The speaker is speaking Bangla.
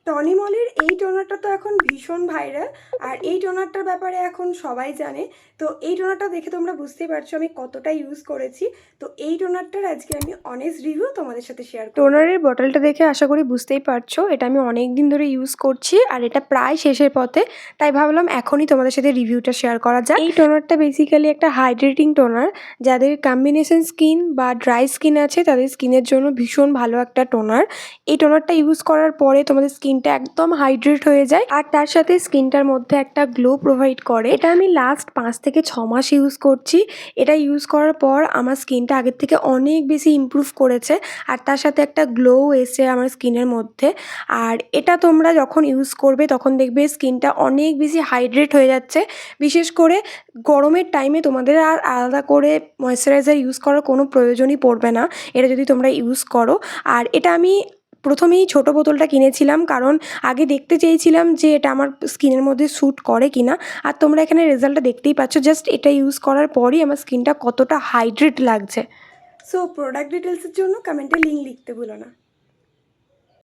টনি মলের এই টোনারটা তো এখন ভীষণ ভাইরাল, আর এই টোনারটার ব্যাপারে এখন সবাই জানে। তো এই টোনারটা দেখে তোমরা বুঝতেই পারছো আমি কতটা ইউজ করেছি। তো এই টোনারটার আজকে আমি অনেস্ট রিভিউ তোমাদের সাথে শেয়ার করব। টোনারের বটলটা দেখে আশা করি বুঝতেই পারছো এটা আমি অনেক দিন ধরে ইউজ করছি, আর এটা প্রায় শেষের পথে, তাই ভাবলাম এখনই তোমাদের সাথে রিভিউটা শেয়ার করা যাক। এই টোনারটা বেসিক্যালি একটা হাইড্রেটিং টোনার, যাদের কম্বিনেশন স্কিন বা ড্রাই স্কিন আছে তাদের স্কিনের জন্য ভীষণ ভালো একটা টোনার। এই টোনারটা ইউজ করার পরে তোমাদের স্কিনটা একদম হাইড্রেট হয়ে যায়, আর তার সাথে স্কিনটার মধ্যে একটা গ্লো প্রোভাইড করে। এটা আমি লাস্ট 5 থেকে 6 মাস ইউজ করছি। এটা ইউজ করার পর আমার স্কিনটা আগের থেকে অনেক বেশি ইমপ্রুভ করেছে, আর তার সাথে একটা গ্লো এসে আমার স্কিনের মধ্যে। আর এটা তোমরা যখন ইউজ করবে তখন দেখবে স্কিনটা অনেক বেশি হাইড্রেট হয়ে যাচ্ছে। বিশেষ করে গরমের টাইমে তোমাদের আর আলাদা করে ময়েশ্চারাইজার ইউজ করার কোনো প্রয়োজনই পড়বে না এটা যদি তোমরা ইউজ করো। আর এটা আমি প্রথমেই ছোটো বোতলটা কিনেছিলাম, কারণ আগে দেখতে চেয়েছিলাম যে এটা আমার স্কিনের মধ্যে স্যুট করে কিনা। আর তোমরা এখানে রেজাল্টটা দেখতেই পাচ্ছ, জাস্ট এটা ইউজ করার পরই আমার স্কিনটা কতটা হাইড্রেট লাগছে। সো প্রোডাক্ট ডিটেলসের জন্য কমেন্টে লিঙ্ক লিখতে ভুলো না।